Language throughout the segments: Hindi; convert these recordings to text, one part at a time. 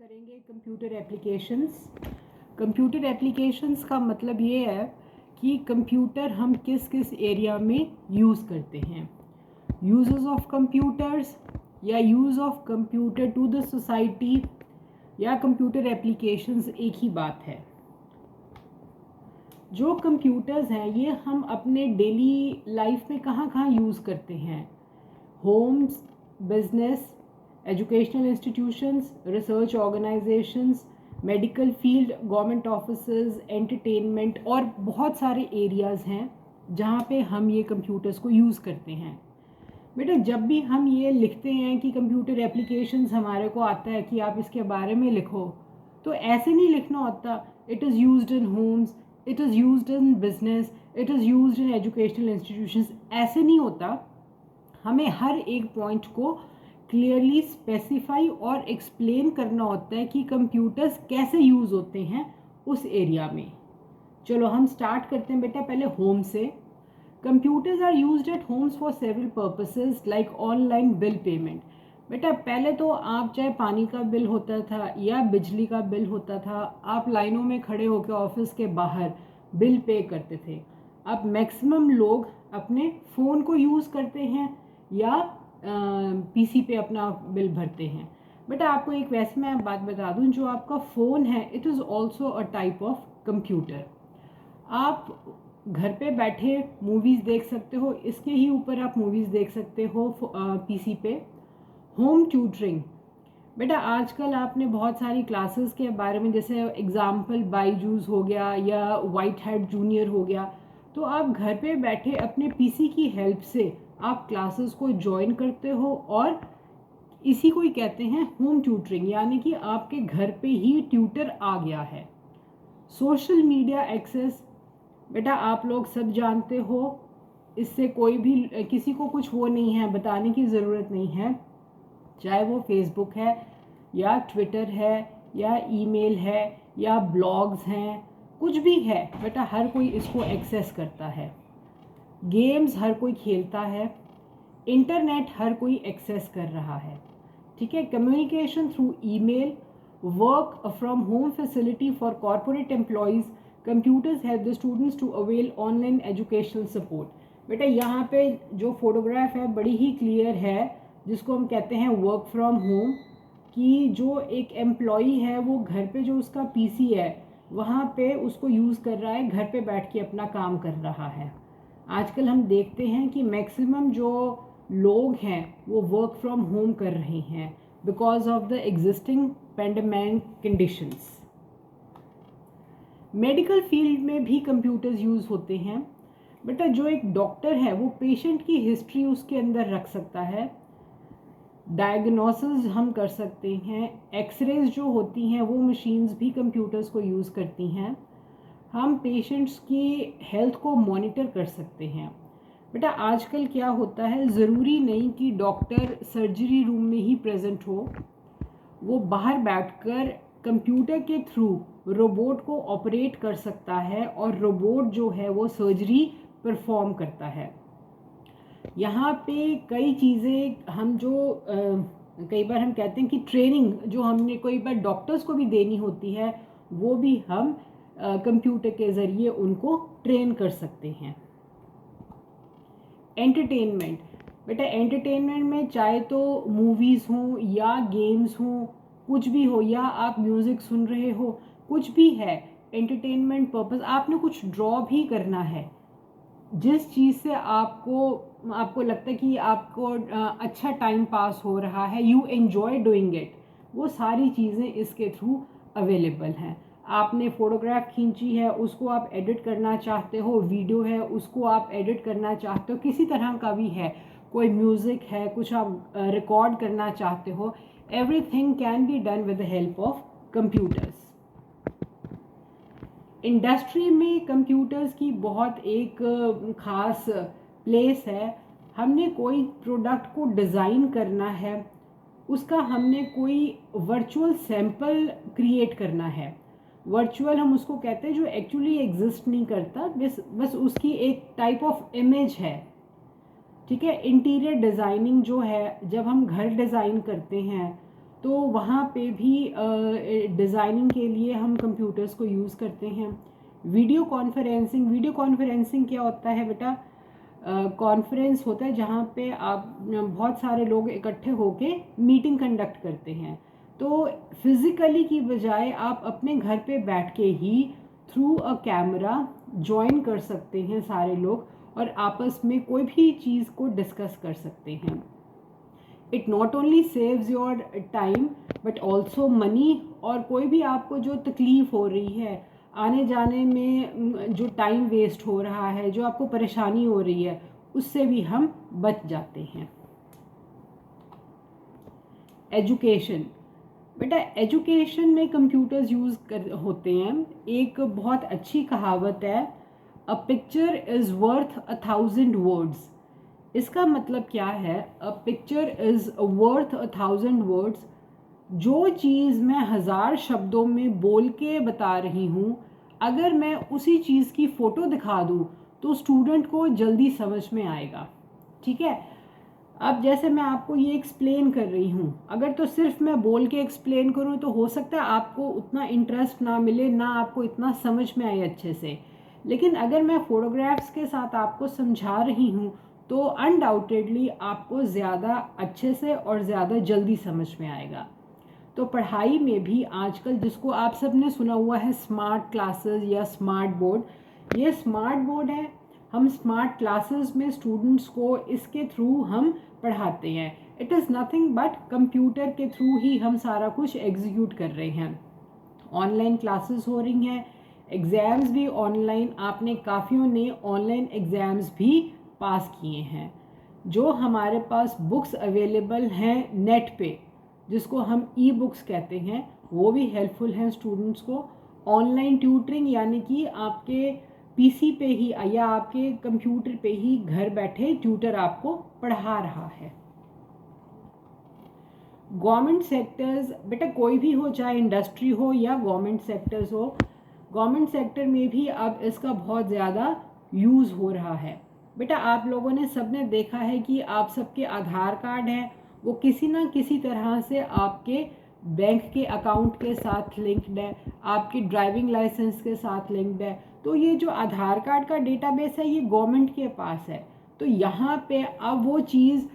करेंगे कंप्यूटर एप्लीकेशंस। कंप्यूटर एप्लीकेशंस का मतलब ये है कि कंप्यूटर हम किस किस एरिया में यूज़ करते हैं। यूजेस ऑफ कंप्यूटर्स या use of computer to the society या कंप्यूटर एप्लीकेशंस एक ही बात है। जो कंप्यूटर्स हैं ये हम अपने डेली लाइफ में कहाँ कहाँ यूज़ करते हैं। Homes, business, educational institutions, research organisations, medical field, government offices, entertainment और बहुत सारे एरियाज़ हैं जहाँ पे हम ये कंप्यूटर्स को यूज़ करते हैं। बेटा जब भी हम ये लिखते हैं कि कंप्यूटर एप्लीकेशंस हमारे को आता है कि आप इसके बारे में लिखो, तो ऐसे नहीं लिखना होता it is used in Holmes, it is used in business, it is used in educational institutions. ऐसे नहीं होता। हमें हर एक पॉइंट को क्लियरली स्पेसिफाई और एक्सप्लेन करना होता है कि कंप्यूटर्स कैसे यूज़ होते हैं उस एरिया में। चलो हम स्टार्ट करते हैं बेटा पहले होम से। Computers are used at homes for several purposes like online bill payment. बेटा पहले तो आप चाहे पानी का बिल होता था या बिजली का बिल होता था, आप लाइनों में खड़े होकर ऑफिस के बाहर बिल पे करते थे। अब मैक्सिमम लोग अपने फ़ोन को यूज़ करते हैं या पीसी पे अपना बिल भरते हैं। बेटा आपको एक वैसे मैं बात बता दूं, जो आपका फ़ोन है it is also a type of computer. आप घर पे बैठे मूवीज़ देख सकते हो, इसके ही ऊपर आप मूवीज़ देख सकते हो पीसी पे। होम ट्यूटरिंग, बेटा आजकल आपने बहुत सारी क्लासेस के बारे में, जैसे एग्जाम्पल बाईजूस हो गया या वाइट हैट जूनियर हो गया, तो आप घर पे बैठे अपने पीसी की हेल्प से आप क्लासेस को ज्वाइन करते हो और इसी को ही कहते हैं होम ट्यूटरिंग, यानी कि आपके घर पे ही ट्यूटर आ गया है। सोशल मीडिया एक्सेस, बेटा आप लोग सब जानते हो, इससे कोई भी किसी को कुछ वो नहीं है, बताने की ज़रूरत नहीं है। चाहे वो फेसबुक है या ट्विटर है या ईमेल है या ब्लॉग्स हैं, कुछ भी है बेटा हर कोई इसको एक्सेस करता है। गेम्स हर कोई खेलता है, इंटरनेट हर कोई एक्सेस कर रहा है। ठीक है, communication through email, work from home facility for corporate employees, computers help the students to avail online educational support. बेटा यहाँ पे जो फोटोग्राफ है बड़ी ही क्लियर है, जिसको हम कहते हैं वर्क फ्रॉम होम, कि जो एक एम्प्लॉई है वो घर पे जो उसका पीसी है वहाँ पे उसको यूज़ कर रहा है, घर पे बैठ के अपना काम कर रहा है। आजकल हम देखते हैं कि मैक्सिमम जो लोग हैं वो वर्क फ्रॉम होम कर रहे हैं because of the existing pandemic conditions. Medical field में भी कंप्यूटर्स यूज़ होते हैं। बेटा जो एक डॉक्टर है वो पेशेंट की हिस्ट्री उसके अंदर रख सकता है, डायग्नोसिस हम कर सकते हैं, एक्सरेज जो होती हैं वो मशीन्स भी कंप्यूटर्स को यूज़ करती हैं, हम पेशेंट्स की हेल्थ को मॉनिटर कर सकते हैं। बेटा आजकल क्या होता है, ज़रूरी नहीं कि डॉक्टर सर्जरी रूम में ही प्रेजेंट हो, वो बाहर बैठकर कंप्यूटर के थ्रू रोबोट को ऑपरेट कर सकता है और रोबोट जो है वो सर्जरी परफॉर्म करता है। यहाँ पे कई चीज़ें हम जो कई बार हम कहते हैं कि ट्रेनिंग जो हमने कई बार डॉक्टर्स को भी देनी होती है, वो भी हम कंप्यूटर के ज़रिए उनको ट्रेन कर सकते हैं। एंटरटेनमेंट, बेटा एंटरटेनमेंट में चाहे तो मूवीज़ हों या गेम्स हों, कुछ भी हो, या आप म्यूज़िक सुन रहे हो, कुछ भी है एंटरटेनमेंट पर्पस। आपने कुछ ड्रॉ भी करना है, जिस चीज़ से आपको लगता है कि आपको अच्छा टाइम पास हो रहा है, यू एन्जॉय डूइंग इट, वो सारी चीज़ें इसके थ्रू अवेलेबल हैं। आपने फ़ोटोग्राफ खींची है, उसको आप एडिट करना चाहते हो, वीडियो है उसको आप एडिट करना चाहते हो, किसी तरह का भी है, कोई म्यूज़िक है, कुछ आप रिकॉर्ड करना चाहते हो, everything can be done with the help of computers. Industry में कंप्यूटर्स की बहुत एक ख़ास प्लेस है। हमने कोई प्रोडक्ट को डिज़ाइन करना है, उसका हमने कोई वर्चुअल सैंपल क्रिएट करना है। वर्चुअल हम उसको कहते हैं जो एक्चुअली एग्जिस्ट नहीं करता, बस उसकी एक टाइप ऑफ इमेज है। ठीक है, इंटीरियर डिज़ाइनिंग जो है, जब हम घर डिज़ाइन करते हैं तो वहाँ पे भी डिज़ाइनिंग के लिए हम कंप्यूटर्स को यूज़ करते हैं। वीडियो कॉन्फ्रेंसिंग क्या होता है बेटा? कॉन्फ्रेंस होता है जहाँ पे आप बहुत सारे लोग इकट्ठे होके मीटिंग कंडक्ट करते हैं। तो फिज़िकली की बजाय आप अपने घर पे बैठ के ही थ्रू अ कैमरा ज्वाइन कर सकते हैं सारे लोग, और आपस में कोई भी चीज़ को डिस्कस कर सकते हैं। It not only saves your time but also money, और कोई भी आपको जो तकलीफ़ हो रही है, आने जाने में जो टाइम वेस्ट हो रहा है, जो आपको परेशानी हो रही है, उससे भी हम बच जाते हैं। एजुकेशन, बेटा एजुकेशन में कंप्यूटर्स यूज़ होते हैं। एक बहुत अच्छी कहावत है, a picture is worth 1,000 words. इसका मतलब क्या है? A picture is worth 1,000 words. जो चीज़ मैं 1000 शब्दों में बोल के बता रही हूँ, अगर मैं उसी चीज़ की फ़ोटो दिखा दूँ तो स्टूडेंट को जल्दी समझ में आएगा। ठीक है, अब जैसे मैं आपको ये एक्सप्लेन कर रही हूँ, अगर तो सिर्फ मैं बोल के एक्सप्लेन करूँ तो हो सकता है आपको उतना इंटरेस्ट ना मिले, ना आपको इतना समझ में आए अच्छे से। लेकिन अगर मैं फोटोग्राफ्स के साथ आपको समझा रही हूँ तो अनडाउटेडली आपको ज़्यादा अच्छे से और ज़्यादा जल्दी समझ में आएगा। तो पढ़ाई में भी आजकल, जिसको आप सब ने सुना हुआ है स्मार्ट क्लासेस या स्मार्ट बोर्ड, ये स्मार्ट बोर्ड है। हम स्मार्ट क्लासेस में स्टूडेंट्स को इसके थ्रू हम पढ़ाते हैं। It is nothing but computer के थ्रू ही हम सारा कुछ एग्जीक्यूट कर रहे हैं। ऑनलाइन क्लासेस हो रही हैं, एग्ज़ाम्स भी ऑनलाइन, आपने काफ़ियों ने ऑनलाइन एग्ज़ाम्स भी पास किए हैं। जो हमारे पास बुक्स अवेलेबल हैं नेट पे, जिसको हम ई बुक्स कहते हैं, वो भी हेल्पफुल हैं स्टूडेंट्स को। ऑनलाइन ट्यूटरिंग यानी कि आपके पीसी पे ही या आपके कंप्यूटर पे ही घर बैठे ट्यूटर आपको पढ़ा रहा है। गवर्नमेंट सेक्टर्स, बेटा कोई भी हो, चाहे इंडस्ट्री हो या गवर्नमेंट सेक्टर्स हो, गवर्नमेंट सेक्टर में भी अब इसका बहुत ज़्यादा यूज़ हो रहा है। बेटा आप लोगों ने सबने देखा है कि आप सबके आधार कार्ड हैं, वो किसी ना किसी तरह से आपके बैंक के अकाउंट के साथ लिंक्ड है, आपके ड्राइविंग लाइसेंस के साथ लिंक्ड है। तो ये जो आधार कार्ड का डेटाबेस है, ये गवर्नमेंट के पास है। तो यहाँ पे अब वो चीज़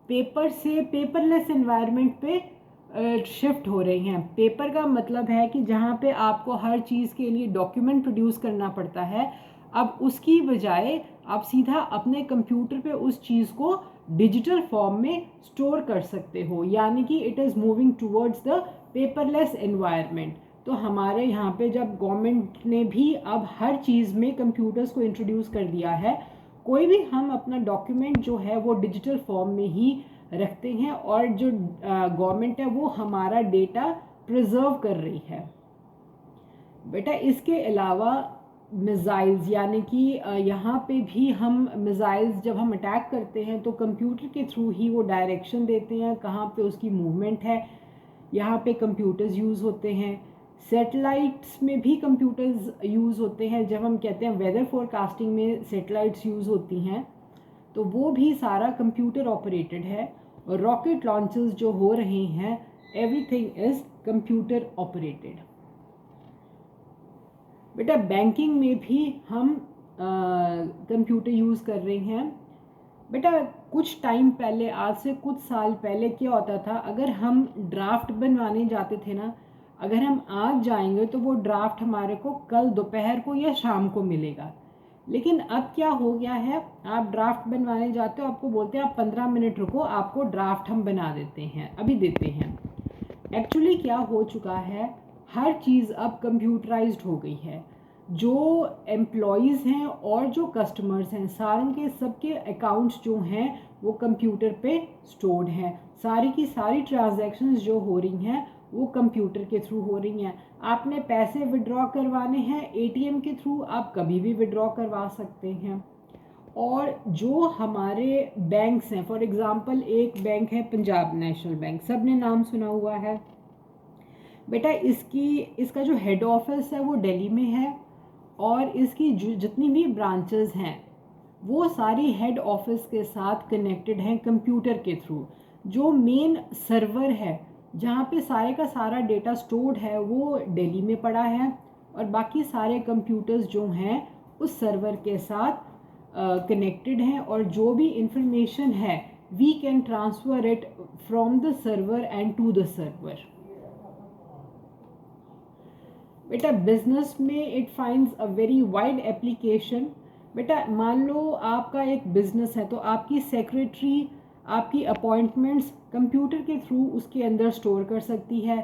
पेपर से पेपरलेस एनवायरनमेंट पे शिफ्ट हो रही हैं। पेपर का मतलब है कि जहाँ पे आपको हर चीज़ के लिए डॉक्यूमेंट प्रोड्यूस करना पड़ता है, अब उसकी बजाय आप सीधा अपने कंप्यूटर पे उस चीज़ को डिजिटल फॉर्म में स्टोर कर सकते हो, यानी कि it is moving towards the paperless environment. तो हमारे यहाँ पे जब गवर्नमेंट ने भी अब हर चीज़ में कंप्यूटर्स को इंट्रोड्यूस कर दिया है, कोई भी हम अपना डॉक्यूमेंट जो है वो डिजिटल फॉर्म में ही रखते हैं, और जो गवर्नमेंट है वो हमारा डेटा प्रिजर्व कर रही है। बेटा इसके अलावा मिसाइल्स, यानी कि यहाँ पे भी हम मिसाइल्स जब हम अटैक करते हैं तो कंप्यूटर के थ्रू ही वो डायरेक्शन देते हैं कहाँ पे उसकी मूवमेंट है। यहाँ पे कंप्यूटर्स यूज़ होते हैं। सैटेलाइट्स में भी कंप्यूटर्स यूज़ होते हैं। जब हम कहते हैं वेदर फोरकास्टिंग में सैटेलाइट्स यूज़ होती हैं, तो वो भी सारा कंप्यूटर ऑपरेटेड है। और रॉकेट लॉन्चर्स जो हो रहे हैं, एवरीथिंग इज़ कंप्यूटर ऑपरेटेड। बेटा बैंकिंग में भी हम कंप्यूटर यूज़ कर रहे हैं। बेटा कुछ टाइम पहले, आज से कुछ साल पहले क्या होता था, अगर हम ड्राफ्ट बनवाने जाते थे ना, अगर हम आज जाएंगे तो वो ड्राफ्ट हमारे को कल दोपहर को या शाम को मिलेगा। लेकिन अब क्या हो गया है, आप ड्राफ्ट बनवाने जाते हो, आपको बोलते हैं आप 15 मिनट रुको, आपको ड्राफ्ट हम बना देते हैं, अभी देते हैं। एक्चुअली क्या हो चुका है, हर चीज़ अब कंप्यूटराइज्ड हो गई है। जो एम्प्लॉयज़ हैं और जो कस्टमर्स हैं, सारे के सबके अकाउंट्स जो हैं वो कंप्यूटर पे स्टोर्ड हैं। सारी की सारी ट्रांजैक्शंस जो हो रही हैं वो कंप्यूटर के थ्रू हो रही हैं। आपने पैसे विड्रॉ करवाने हैं एटीएम के थ्रू, आप कभी भी विड्रॉ करवा सकते हैं। और जो हमारे बैंक्स हैं, फॉर एग्ज़ाम्पल एक बैंक है पंजाब नेशनल बैंक, सब ने नाम सुना हुआ है। बेटा इसका जो हेड ऑफिस है वो दिल्ली में है, और इसकी जितनी भी ब्रांचेस हैं वो सारी हेड ऑफिस के साथ कनेक्टेड हैं कंप्यूटर के थ्रू। जो मेन सर्वर है जहाँ पे सारे का सारा डेटा स्टोर्ड है वो दिल्ली में पड़ा है, और बाकी सारे कंप्यूटर्स जो हैं उस सर्वर के साथ कनेक्टेड हैं, और जो भी इंफॉर्मेशन है we can transfer it from the server and to the server. बेटा बिजनेस में it finds a very wide application. बेटा मान लो आपका एक बिजनेस है तो आपकी सेक्रेटरी आपकी अपॉइंटमेंट्स कंप्यूटर के थ्रू उसके अंदर स्टोर कर सकती है।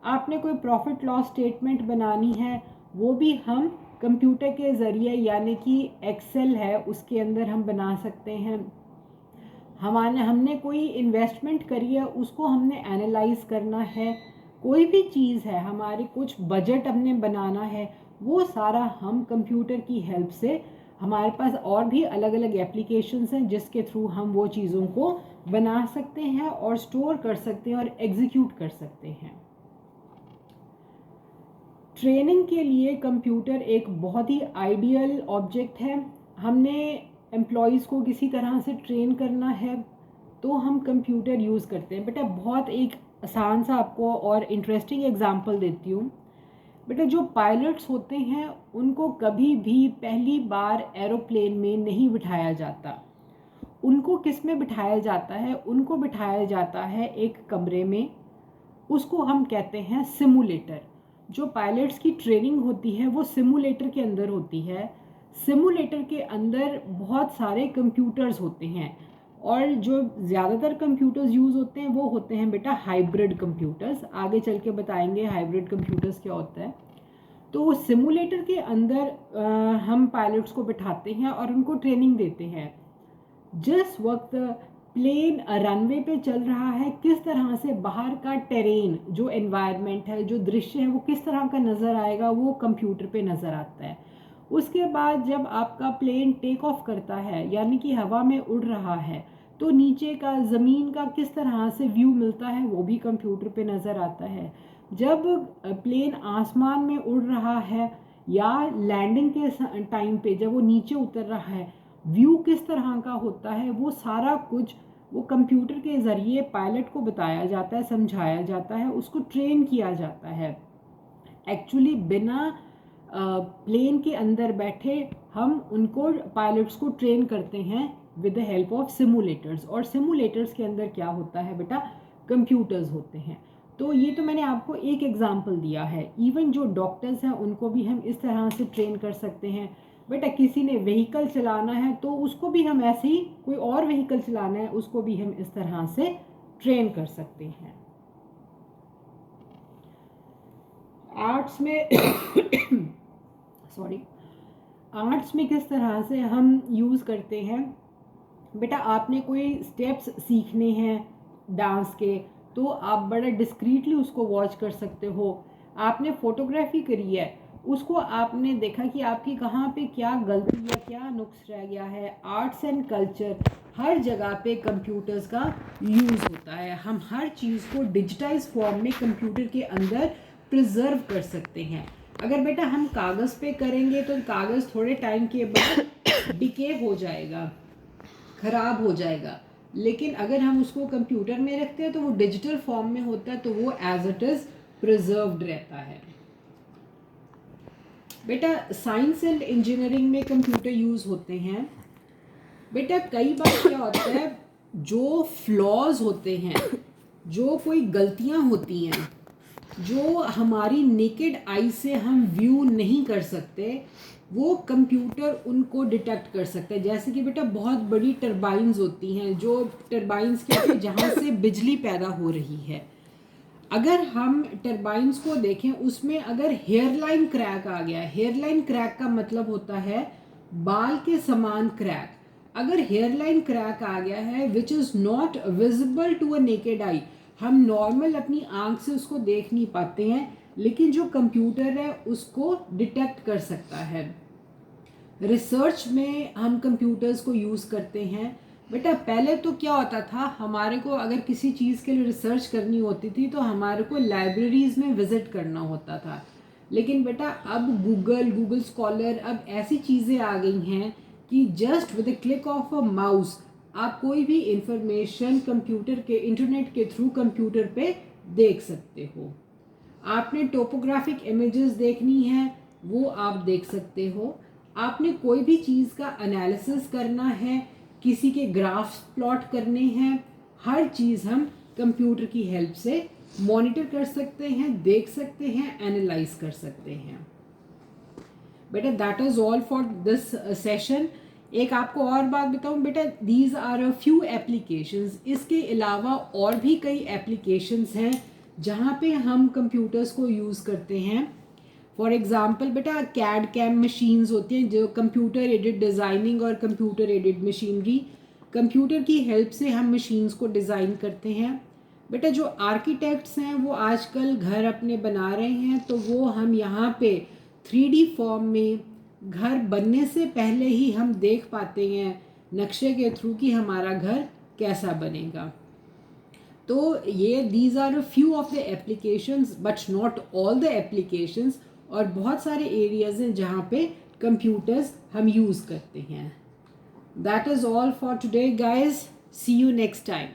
आपने कोई प्रॉफिट लॉस स्टेटमेंट बनानी है वो भी हम कंप्यूटर के ज़रिए यानी कि एक्सेल है उसके अंदर हम बना सकते हैं। हमने कोई इन्वेस्टमेंट करी है उसको हमने एनालाइज करना है, कोई भी चीज़ है हमारी कुछ बजट हमने बनाना है, वो सारा हम कंप्यूटर की हेल्प से, हमारे पास और भी अलग अलग एप्लीकेशंस हैं जिसके थ्रू हम वो चीज़ों को बना सकते हैं और स्टोर कर सकते हैं और एग्जीक्यूट कर सकते हैं। ट्रेनिंग के लिए कंप्यूटर एक बहुत ही आइडियल ऑब्जेक्ट है। हमने एम्प्लॉयज़ को किसी तरह से ट्रेन करना है तो हम कंप्यूटर यूज़ करते हैं। बेटा बहुत एक आसान सा आपको और इंटरेस्टिंग एग्जांपल देती हूँ। बेटा जो पायलट्स होते हैं उनको कभी भी पहली बार एरोप्लेन में नहीं बिठाया जाता। उनको किस में बिठाया जाता है? उनको बिठाया जाता है एक कमरे में, उसको हम कहते हैं सिमुलेटर। जो पायलट्स की ट्रेनिंग होती है वो सिमुलेटर के अंदर होती है। सिमुलेटर के अंदर बहुत सारे कंप्यूटर्स होते हैं, और जो ज़्यादातर कंप्यूटर्स यूज़ होते हैं वो होते हैं बेटा हाइब्रिड कंप्यूटर्स। आगे चल के बताएंगे हाइब्रिड कंप्यूटर्स क्या होता है। तो सिमुलेटर के अंदर हम पायलट्स को बिठाते हैं और उनको ट्रेनिंग देते हैं। जिस वक्त प्लेन रनवे पे चल रहा है किस तरह से बाहर का टेरेन, जो एनवायरनमेंट है, जो दृश्य है वो किस तरह का नज़र आएगा वो कंप्यूटर पे नज़र आता है। उसके बाद जब आपका प्लेन टेक ऑफ करता है यानी कि हवा में उड़ रहा है तो नीचे का ज़मीन का किस तरह से व्यू मिलता है वो भी कंप्यूटर पे नज़र आता है। जब प्लेन आसमान में उड़ रहा है या लैंडिंग के टाइम पे जब वो नीचे उतर रहा है व्यू किस तरह का होता है वो सारा कुछ वो कंप्यूटर के ज़रिए पायलट को बताया जाता है, समझाया जाता है, उसको ट्रेन किया जाता है। एक्चुअली बिना प्लेन के अंदर बैठे हम उनको पायलट्स को ट्रेन करते हैं with the help of simulators. और सिमुलेटर्स के अंदर क्या होता है बेटा? कंप्यूटर्स होते हैं। तो ये तो मैंने आपको एक एग्जांपल दिया है। इवन जो डॉक्टर्स हैं उनको भी हम इस तरह से ट्रेन कर सकते हैं। बेटा किसी ने व्हीकल चलाना है तो उसको भी हम ऐसे ही, कोई और व्हीकल चलाना है उसको भी हम इस तरह से ट्रेन कर सकते हैं। आर्ट्स में सॉरी, आर्ट्स में किस तरह से हम यूज़ करते हैं? बेटा आपने कोई स्टेप्स सीखने हैं डांस के तो आप बड़ा डिस्क्रीटली उसको वॉच कर सकते हो। आपने फोटोग्राफी करी है, उसको आपने देखा कि आपकी कहाँ पे क्या गलती या क्या नुक्स रह गया है। आर्ट्स एंड कल्चर हर जगह पे कंप्यूटर्स का यूज़ होता है। हम हर चीज़ को डिजिटाइज फॉर्म में कंप्यूटर के अंदर प्रिजर्व कर सकते हैं। अगर बेटा हम कागज़ पे करेंगे तो कागज़ थोड़े टाइम के बाद डिके हो जाएगा, ख़राब हो जाएगा, लेकिन अगर हम उसको कंप्यूटर में रखते हैं तो वो डिजिटल फॉर्म में होता है तो वो एज इट इज़ प्रिजर्व्ड रहता है। बेटा साइंस एंड इंजीनियरिंग में कंप्यूटर यूज़ होते हैं। बेटा कई बार क्या होता है, जो फ्लॉज होते हैं, जो कोई गलतियां होती हैं जो हमारी नेकेड आई से हम व्यू नहीं कर सकते, वो कंप्यूटर उनको डिटेक्ट कर सकता है। जैसे कि बेटा बहुत बड़ी टरबाइन्स होती हैं, जो टरबाइन्स के जहाँ से बिजली पैदा हो रही है, अगर हम टरबाइन्स को देखें उसमें अगर हेयरलाइन क्रैक आ गया, हेयरलाइन क्रैक का मतलब होता है बाल के समान क्रैक। अगर हेयरलाइन क्रैक आ गया है which is not visible to a naked eye, हम नॉर्मल अपनी आंख से उसको देख नहीं पाते हैं, लेकिन जो कंप्यूटर है उसको डिटेक्ट कर सकता है। रिसर्च में हम कंप्यूटर्स को यूज़ करते हैं। बेटा पहले तो क्या होता था, हमारे को अगर किसी चीज़ के लिए रिसर्च करनी होती थी तो हमारे को लाइब्रेरीज़ में विज़िट करना होता था, लेकिन बेटा अब गूगल स्कॉलर, अब ऐसी चीज़ें आ गई हैं कि just with the click of a mouse आप कोई भी इंफॉर्मेशन कंप्यूटर के इंटरनेट के थ्रू कंप्यूटर पे देख सकते हो। आपने टोपोग्राफिक इमेजेस देखनी है वो आप देख सकते हो। आपने कोई भी चीज़ का एनालिसिस करना है, किसी के ग्राफ्स प्लॉट करने हैं, हर चीज़ हम कंप्यूटर की हेल्प से मॉनिटर कर सकते हैं, देख सकते हैं, एनालाइज कर सकते हैं। बेटा that is all for this session. एक आपको और बात बताऊं बेटा, these are a few applications. इसके अलावा और भी कई एप्लीकेशंस हैं जहाँ पे हम कंप्यूटर्स को यूज़ करते हैं। फॉर एग्ज़ाम्पल बेटा कैड कैम मशीन्स होती हैं जो कंप्यूटर एडेड डिज़ाइनिंग और कंप्यूटर एडेड मशीनरी, कंप्यूटर की हेल्प से हम मशीन्स को डिज़ाइन करते हैं। बेटा जो आर्किटेक्ट्स हैं वो आजकल घर अपने बना रहे हैं, तो वो हम यहाँ पे 3D फॉर्म में घर बनने से पहले ही हम देख पाते हैं नक्शे के थ्रू कि हमारा घर कैसा बनेगा। तो ये these are a few of the applications but not all the applications, और बहुत सारे एरियाज हैं जहाँ पे कंप्यूटर्स हम यूज़ करते हैं। That is all for today guys, see you next time.